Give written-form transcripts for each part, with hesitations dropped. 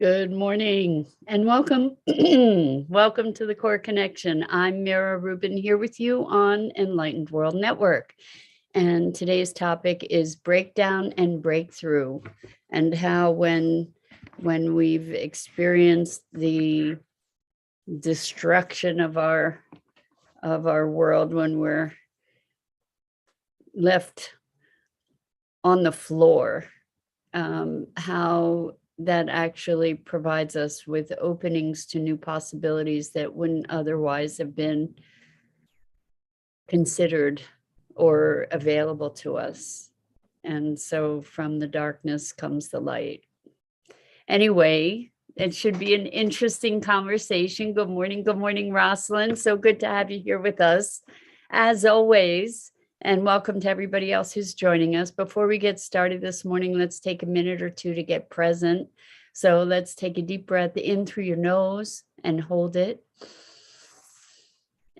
Good morning and welcome. Welcome to the Core Connection. I'm Mira Rubin here with you on Enlightened World Network. And today's topic is breakdown and breakthrough, and how when we've experienced the destruction of our world, when we're left on the floor, how that actually provides us with openings to new possibilities that wouldn't otherwise have been considered or available to us. And so from the darkness comes the light. Anyway, it should be an interesting conversation. Good morning, Rosalind. So good to have you here with us, as always. And welcome to everybody else who's joining us. Before we get started this morning, let's take a minute or two to get present. So let's take a deep breath in through your nose and hold it.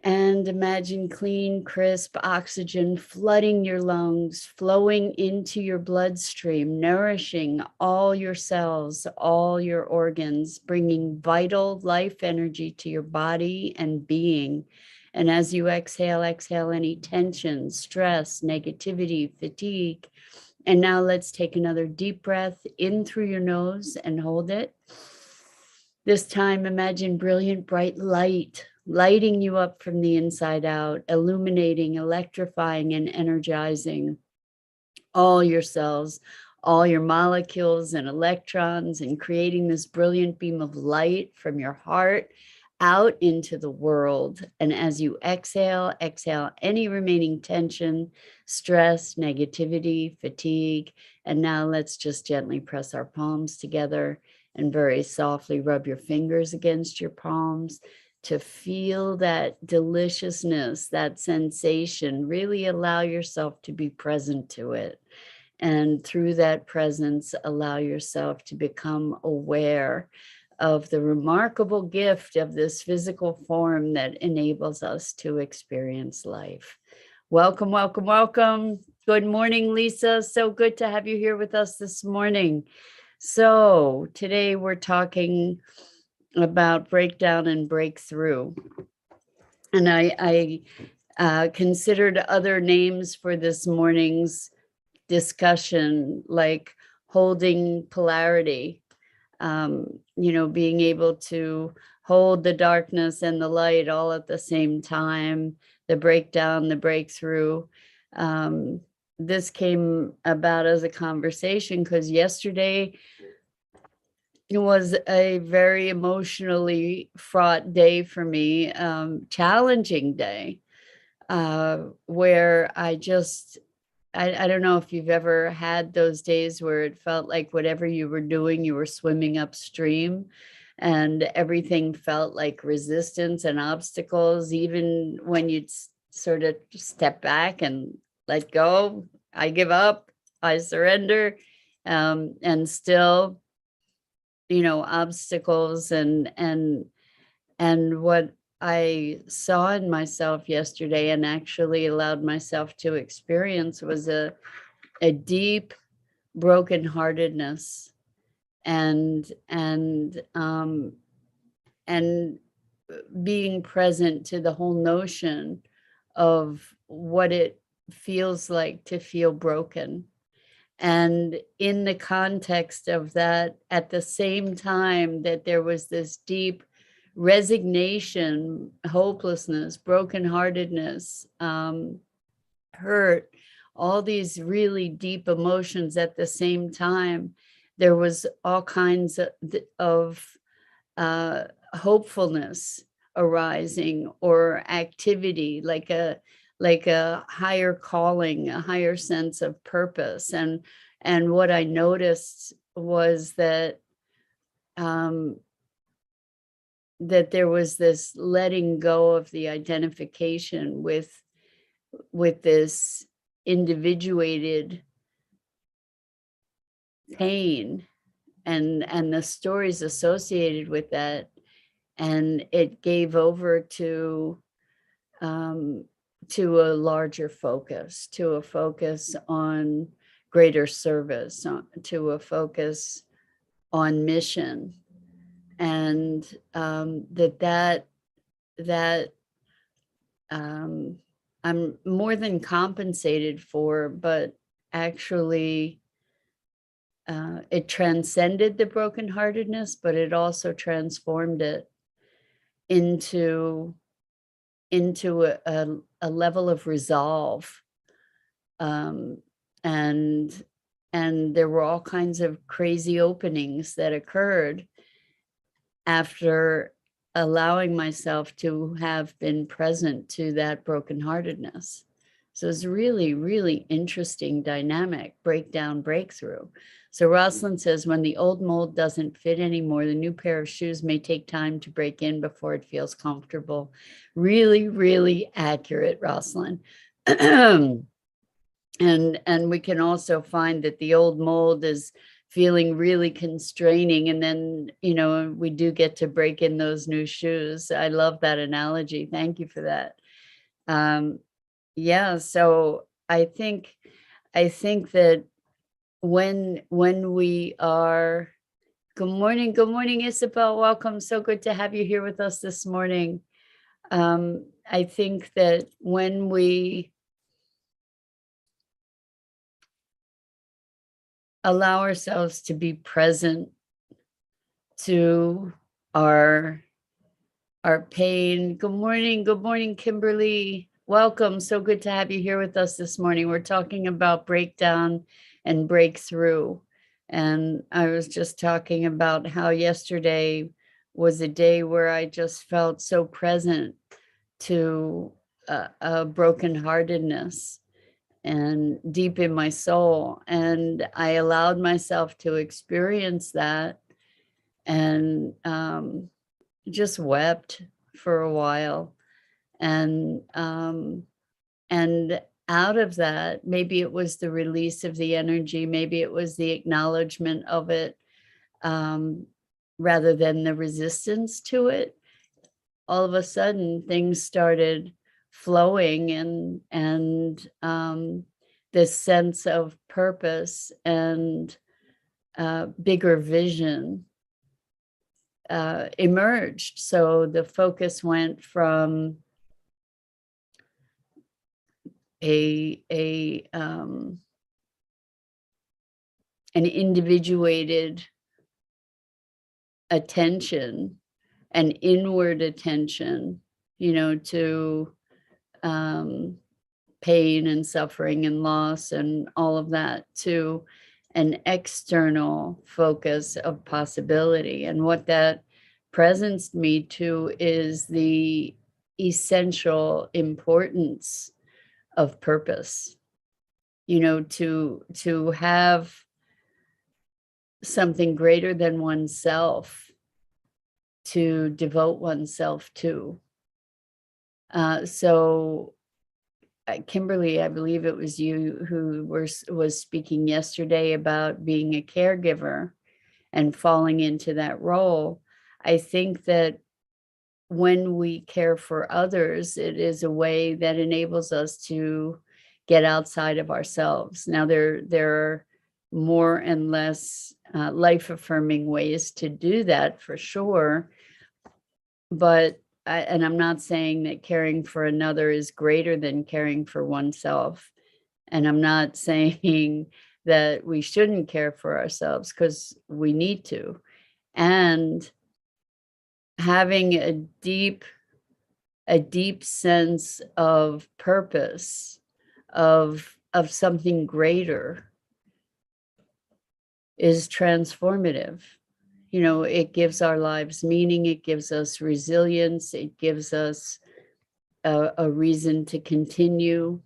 And imagine clean, crisp oxygen flooding your lungs, flowing into your bloodstream, nourishing all your cells, all your organs, bringing vital life energy to your body and being. And as you exhale any tension, stress, negativity, fatigue. And now let's take another deep breath in through your nose and hold it. This time, imagine brilliant, bright light lighting you up from the inside out, illuminating, electrifying, and energizing all your cells, all your molecules and electrons, and creating this brilliant beam of light from your heart out into the world. And as you exhale any remaining tension, stress, negativity, fatigue. And now let's just gently press our palms together and very softly rub your fingers against your palms to feel that deliciousness, that sensation. Really allow yourself to be present to it. And through that presence, allow yourself to become aware of the remarkable gift of this physical form that enables us to experience life. Welcome, welcome, welcome. Good morning, Lisa. So good to have you here with us this morning. So today we're talking about breakdown and breakthrough. And I considered other names for this morning's discussion, like holding polarity, being able to hold the darkness and the light all at the same time, the breakdown, the breakthrough. This came about as a conversation because yesterday it was a very emotionally fraught day for me, challenging day, where I don't know if you've ever had those days where it felt like whatever you were doing, you were swimming upstream and everything felt like resistance and obstacles, even when you'd sort of step back and let go. I give up, I surrender, and still, obstacles and what I saw in myself yesterday and actually allowed myself to experience was a deep brokenheartedness and being present to the whole notion of what it feels like to feel broken. And in the context of that, at the same time that there was this deep resignation, hopelessness, brokenheartedness, hurt, all these really deep emotions at the same time, there was all kinds of hopefulness arising, or activity, like a higher calling, a higher sense of purpose. And what I noticed was that that there was this letting go of the identification with this individuated pain and the stories associated with that, and it gave over to a larger focus, to a focus on greater service, to a focus on mission, and that I'm more than compensated for, but actually it transcended the brokenheartedness, but it also transformed it into a level of resolve. Um, and there were all kinds of crazy openings that occurred after allowing myself to have been present to that brokenheartedness. So it's really, really interesting dynamic, breakdown, breakthrough. So Rosalind says, when the old mold doesn't fit anymore, the new pair of shoes may take time to break in before it feels comfortable. Really, really accurate, Rosalind. And we can also find that the old mold is feeling really constraining, and then we do get to break in those new shoes. I love that analogy. Thank you for that. Yeah, so I think that when we are, good morning, Isabel, welcome, so good to have you here with us this morning. I think that when we allow ourselves to be present to our pain. Good morning, Kimberly. Welcome. So good to have you here with us this morning. We're talking about breakdown and breakthrough. And I was just talking about how yesterday was a day where I just felt so present to a brokenheartedness and deep in my soul. And I allowed myself to experience that, and just wept for a while. And out of that, maybe it was the release of the energy, maybe it was the acknowledgement of it, rather than the resistance to it. All of a sudden things started flowing, and this sense of purpose and bigger vision emerged. So the focus went from an individuated attention, an inward attention, to pain and suffering and loss and all of that, to an external focus of possibility. And what that presents me to is the essential importance of purpose, to have something greater than oneself to devote oneself to. So Kimberly, I believe it was you who was speaking yesterday about being a caregiver and falling into that role. I think that when we care for others, it is a way that enables us to get outside of ourselves. Now, there are more and less life-affirming ways to do that, for sure. But and I'm not saying that caring for another is greater than caring for oneself. And I'm not saying that we shouldn't care for ourselves, because we need to. And having a deep sense of purpose, of something greater, is transformative. It gives our lives meaning, it gives us resilience, it gives us a reason to continue,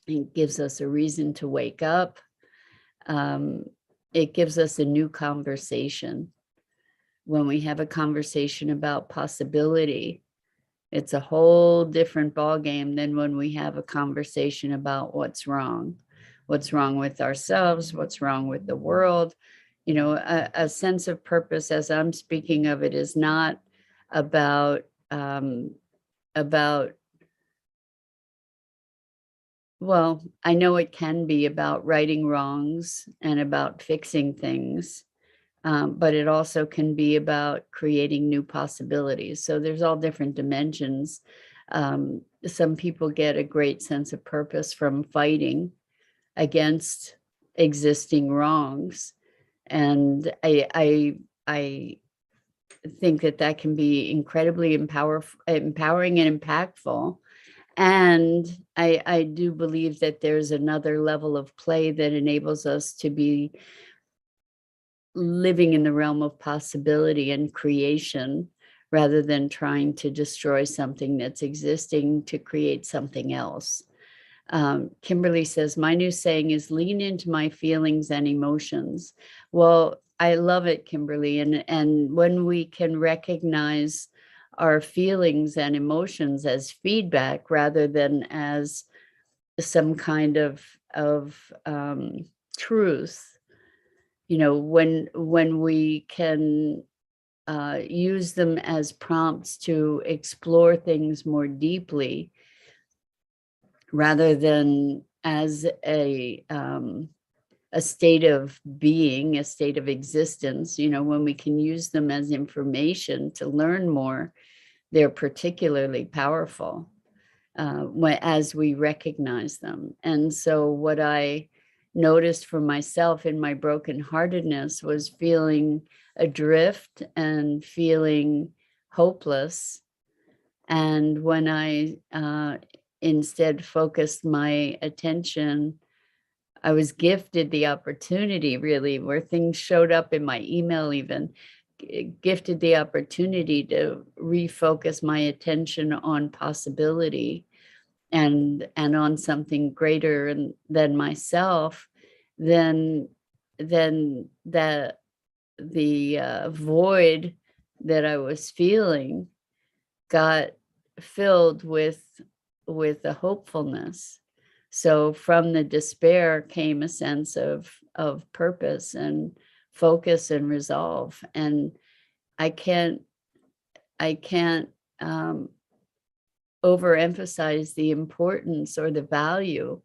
it gives us a reason to wake up. It gives us a new conversation. When we have a conversation about possibility, it's a whole different ballgame than when we have a conversation about what's wrong with ourselves, what's wrong with the world. A sense of purpose, as I'm speaking of it, is not about well, I know it can be about righting wrongs and about fixing things, but it also can be about creating new possibilities. So there's all different dimensions. Some people get a great sense of purpose from fighting against existing wrongs. And I think that can be incredibly empowering and impactful. And I do believe that there's another level of play that enables us to be living in the realm of possibility and creation rather than trying to destroy something that's existing to create something else. Kimberly says, my new saying is lean into my feelings and emotions. Well, I love it, Kimberly. And when we can recognize our feelings and emotions as feedback rather than as some kind of truth, when we can use them as prompts to explore things more deeply rather than as a state of being, a state of existence, when we can use them as information to learn more, they're particularly powerful as we recognize them. And so what I noticed for myself in my brokenheartedness was feeling adrift and feeling hopeless. And when I instead focused my attention, I was gifted the opportunity, really, where things showed up in my email, even gifted the opportunity to refocus my attention on possibility and on something greater than myself. Then the void that I was feeling got filled with a hopefulness. So from the despair came a sense of purpose and focus and resolve. And I can't overemphasize the importance or the value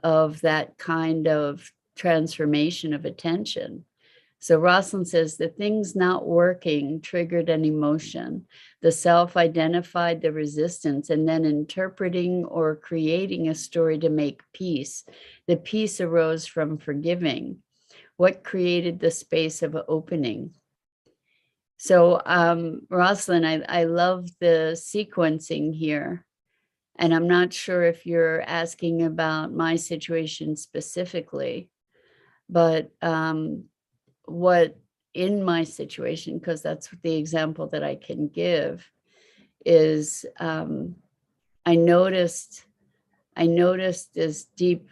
of that kind of transformation of attention. So Rosalind says the things not working triggered an emotion. The self identified the resistance and then interpreting or creating a story to make peace. The peace arose from forgiving. What created the space of opening? So Rosalind, I love the sequencing here. And I'm not sure if you're asking about my situation specifically, but what in my situation, because that's the example that I can give, is I noticed this deep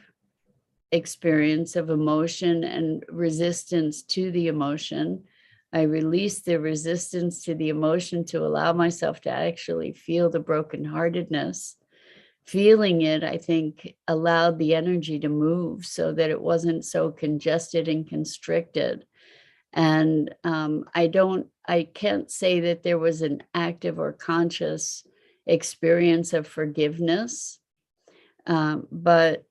experience of emotion and resistance to the emotion. I released the resistance to the emotion to allow myself to actually feel the brokenheartedness. Feeling it, I think, allowed the energy to move so that it wasn't so congested and constricted. And I can't say that there was an active or conscious experience of forgiveness, but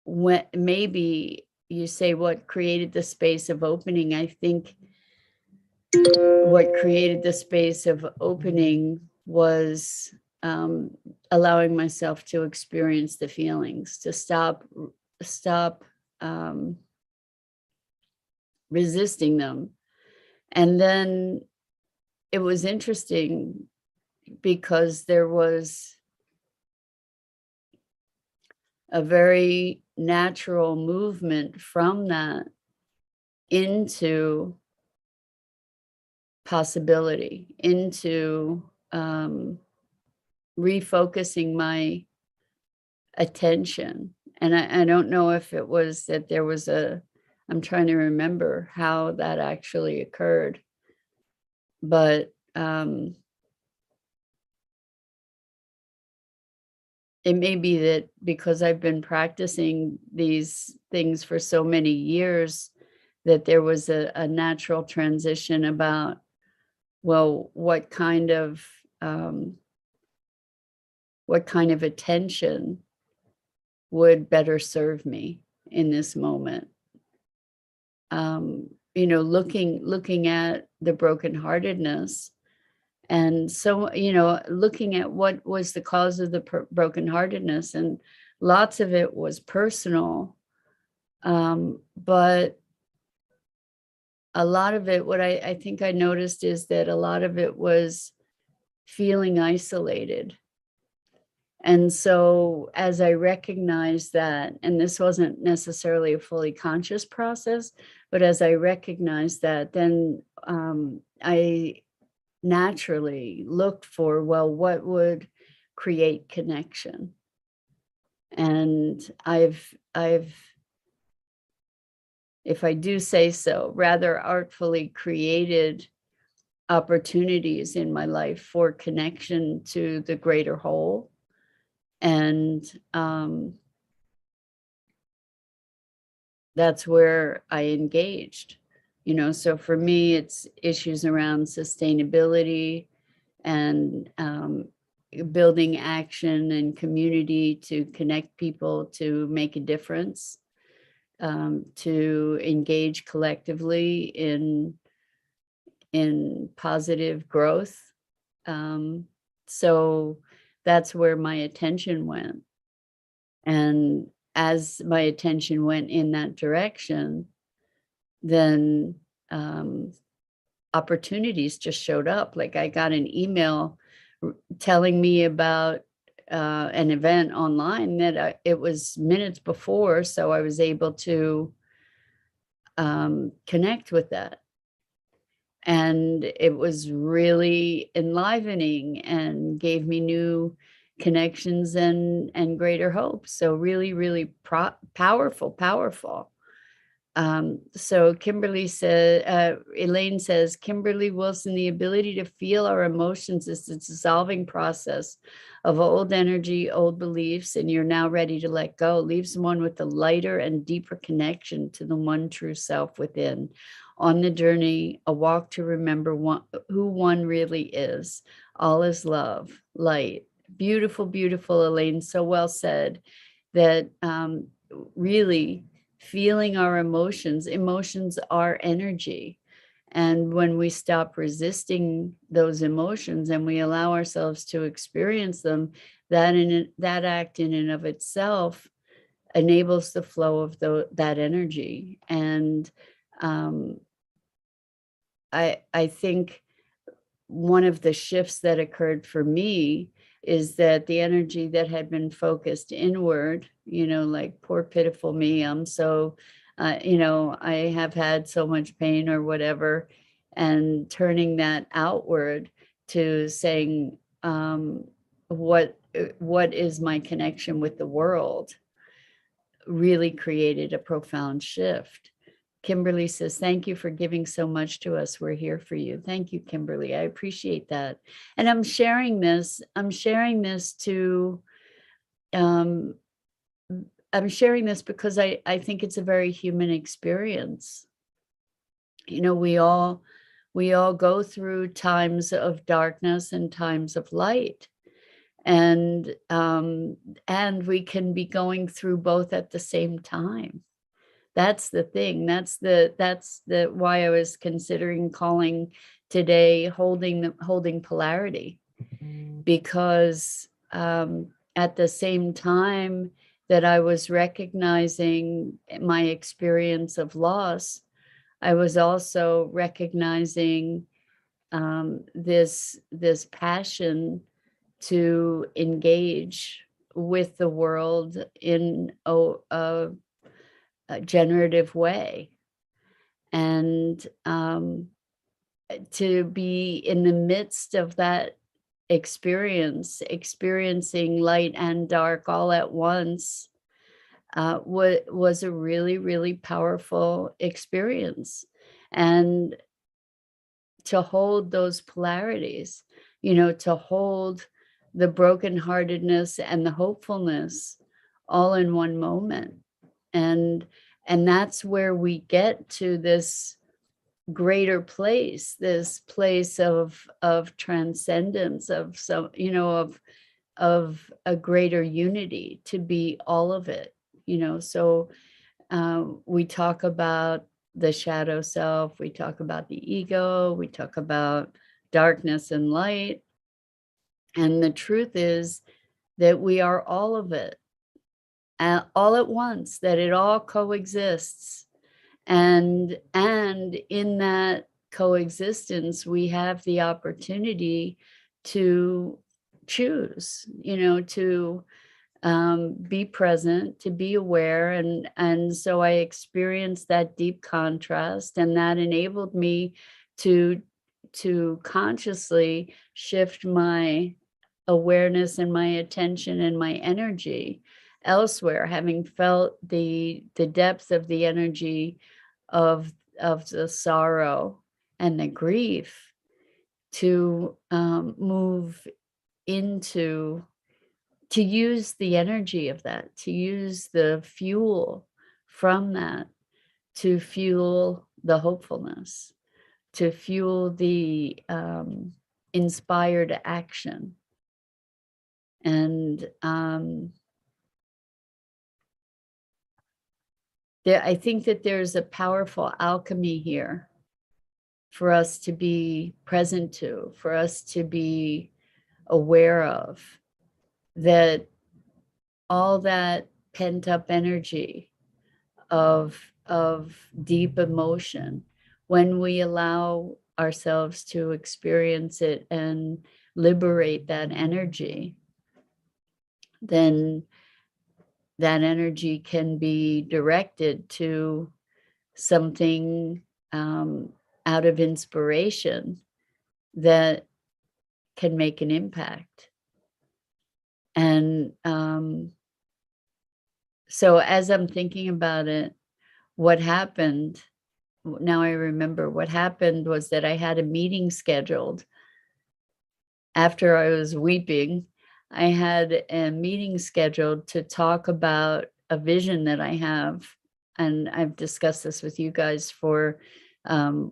when maybe you say what created the space of opening, I think what created the space of opening was allowing myself to experience the feelings, to stop resisting them. And then it was interesting because there was a very natural movement from that into possibility, into refocusing my attention. And I don't know if it was that there was I'm trying to remember how that actually occurred, but it may be that because I've been practicing these things for so many years, that there was a natural transition about, well, what kind of attention would better serve me in this moment. looking at the brokenheartedness. And so, looking at what was the cause of the brokenheartedness, and lots of it was personal. But a lot of it, what I think I noticed is that a lot of it was feeling isolated. And so as I recognized that, and this wasn't necessarily a fully conscious process, but as I recognized that, then I naturally looked for, well, what would create connection? And I've, if I do say so, rather artfully created opportunities in my life for connection to the greater whole. And that's where I engaged. So for me, it's issues around sustainability and building action and community to connect people, to make a difference, to engage collectively in positive growth. So that's where my attention went. And as my attention went in that direction, then opportunities just showed up. Like I got an email telling me about an event online that it was minutes before, so I was able to connect with that. And it was really enlivening and gave me new connections and greater hope. So really, really powerful. So Kimberly said, Elaine says, Kimberly Wilson, the ability to feel our emotions is the dissolving process of old energy, old beliefs, and you're now ready to let go. Leaves one with a lighter and deeper connection to the one true self within. On the journey, a walk to remember who one really is. All is love, light. Beautiful, beautiful, Elaine. So well said. That really feeling our emotions are energy. And when we stop resisting those emotions and we allow ourselves to experience them, that act in and of itself enables the flow of that energy. And I think one of the shifts that occurred for me is that the energy that had been focused inward, like poor pitiful me, I'm so, I have had so much pain or whatever, and turning that outward to saying, what is my connection with the world, really created a profound shift. Kimberly says, thank you for giving so much to us. We're here for you. Thank you, Kimberly. I appreciate that. And I'm sharing this to, I'm sharing this because I think it's a very human experience. We all go through times of darkness and times of light. And we can be going through both at the same time. That's the thing. That's the why I was considering calling today holding polarity, because at the same time that I was recognizing my experience of loss, I was also recognizing this passion to engage with the world in a generative way, and to be in the midst of that experiencing light and dark all at once, was a really, really powerful experience. And to hold those polarities, to hold the brokenheartedness and the hopefulness all in one moment. And that's where we get to this greater place, this place of transcendence, of some, of a greater unity, to be all of it. So we talk about the shadow self, we talk about the ego, we talk about darkness and light. And the truth is that we are all of it, all at once, that it all coexists. And in that coexistence, we have the opportunity to choose, to be present, to be aware. And so I experienced that deep contrast, and that enabled me to consciously shift my awareness and my attention and my energy elsewhere, having felt the depth of the energy of the sorrow and the grief, to move into, to use the energy of that, to use the fuel from that, to fuel the hopefulness, to fuel the inspired action. And I think that there's a powerful alchemy here for us to be present to, for us to be aware of, that all that pent up energy of deep emotion, when we allow ourselves to experience it and liberate that energy, then that energy can be directed to something out of inspiration that can make an impact. And so as I'm thinking about it, what happened, now I remember what happened was that I had a meeting scheduled after I was weeping. I had a meeting scheduled to talk about a vision that I have. And I've discussed this with you guys for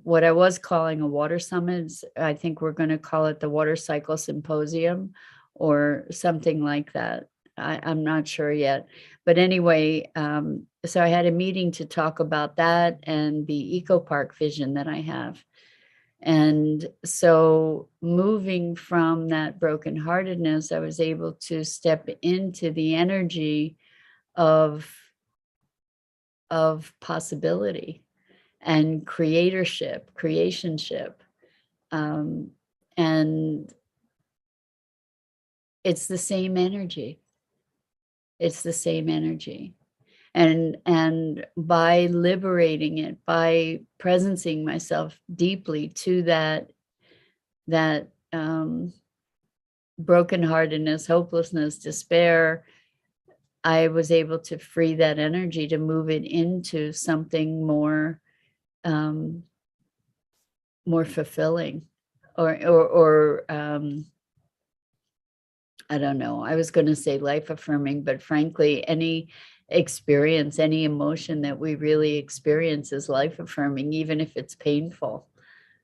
what I was calling a water summit. I think we're going to call it the Water Cycle Symposium or something like that. I'm not sure yet. But anyway, so I had a meeting to talk about that and the eco park vision that I have. And so moving from that brokenheartedness, I was able to step into the energy of possibility and creationship. And it's the same energy. It's the same energy. And by liberating it, by presencing myself deeply to that brokenheartedness, hopelessness, despair, I was able to free that energy to move it into something more more fulfilling, or I don't know, I was going to say life affirming, but frankly, any experience, any emotion that we really experience is life affirming, even if it's painful,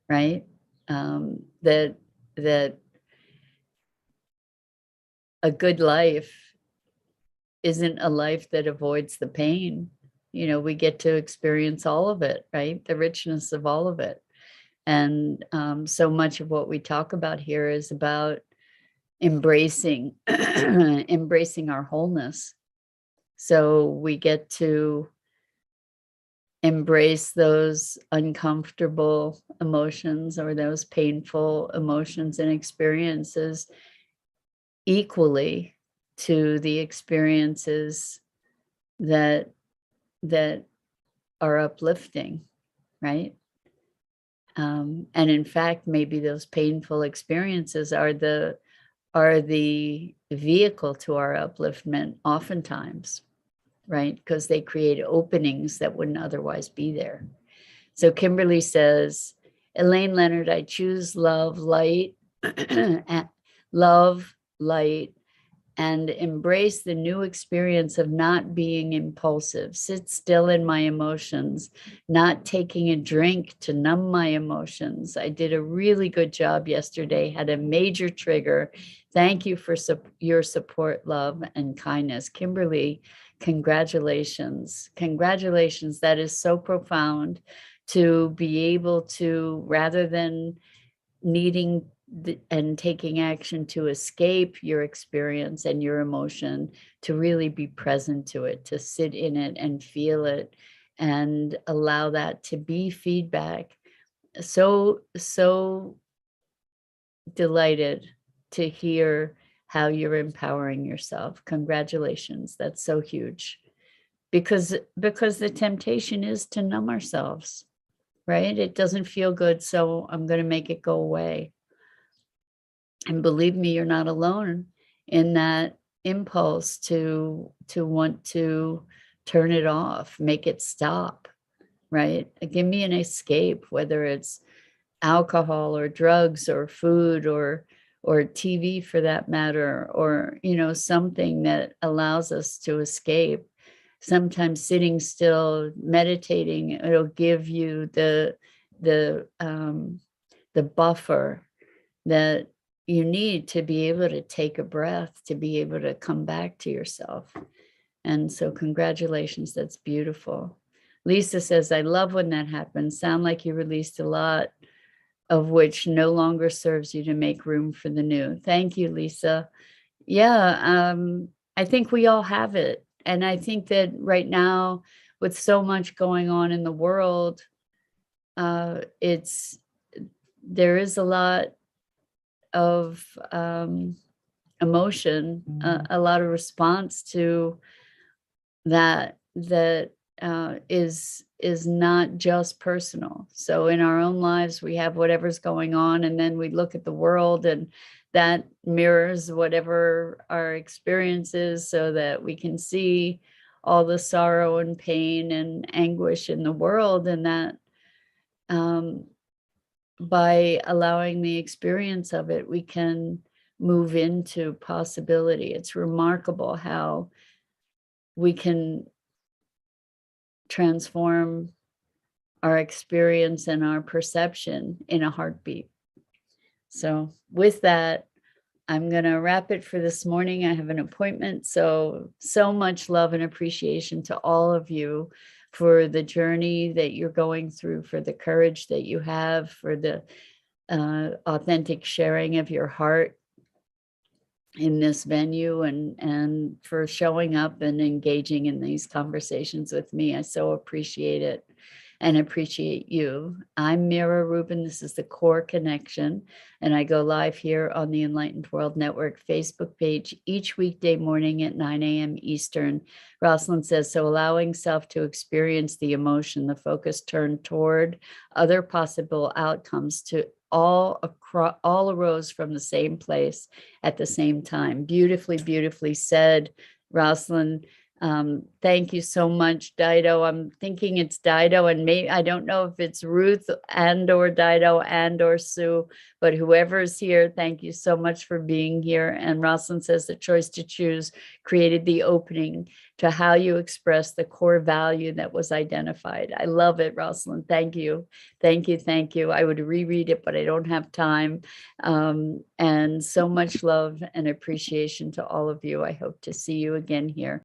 right? That a good life isn't a life that avoids the pain. We get to experience all of it, right? The richness of all of it. And so much of what we talk about here is about embracing embracing our wholeness. So we get to embrace those uncomfortable emotions or those painful emotions and experiences equally to the experiences that are uplifting, right? And in fact, maybe those painful experiences are the vehicle to our upliftment oftentimes, right? Because they create openings that wouldn't otherwise be there. So Kimberly says, Elaine Leonard, I choose love, light, love, light, and embrace the new experience of not being impulsive, sit still in my emotions, not taking a drink to numb my emotions. I did a really good job yesterday, had a major trigger. Thank you for your support, love, and kindness. Kimberly, congratulations. Congratulations. That is so profound. to be able to, rather than needing and taking action to escape your experience and your emotion, to really be present to it, to sit in it and feel it and allow that to be feedback. So delighted to hear how you're empowering yourself. Congratulations. That's so huge. Because the temptation is to numb ourselves, right? It doesn't feel good, so I'm going to make it go away. And believe me, you're not alone in that impulse to want to turn it off, make it stop, right? Give me an escape, whether it's alcohol or drugs or food or TV for that matter, or something that allows us to escape. Sometimes sitting still, meditating, it'll give you the buffer that you need to be able to take a breath, to be able to come back to yourself. And so congratulations, that's beautiful. Lisa says, I love when that happens. Sound like you released a lot of which no longer serves you to make room for the new. Thank you, Lisa. Yeah, I think we all have it. And I think that right now, with so much going on in the world, there is a lot of emotion, a lot of response to that is not just personal. So in our own lives, we have whatever's going on, and then we look at the world, and that mirrors whatever our experience is, so that we can see all the sorrow and pain and anguish in the world, and that by allowing the experience of it, we can move into possibility. It's remarkable how we can transform our experience and our perception in a heartbeat. So with that, I'm going to wrap it for this morning. I have an appointment. So much love and appreciation to all of you for the journey that you're going through, for the courage that you have, for the authentic sharing of your heart in this venue, and for showing up and engaging in these conversations with me. I so appreciate it and appreciate you. I'm Mira Rubin. This is the Core Connection, and I go live here on the Enlightened World Network Facebook page each weekday morning at 9 a.m. Eastern. Rosalind says, so allowing self to experience the emotion, the focus turned toward other possible outcomes, to all arose from the same place at the same time. Beautifully, beautifully said, Rosalind. Thank you so much, Dido. I'm thinking it's Dido, and maybe I don't know if it's Ruth and or Dido and or Sue, but whoever's here, thank you so much for being here. And Rosalind says the choice to choose created the opening to how you express the core value that was identified. I love it, Rosalind. Thank you. Thank you. Thank you. I would reread it, but I don't have time. And so much love and appreciation to all of you. I hope to see you again here.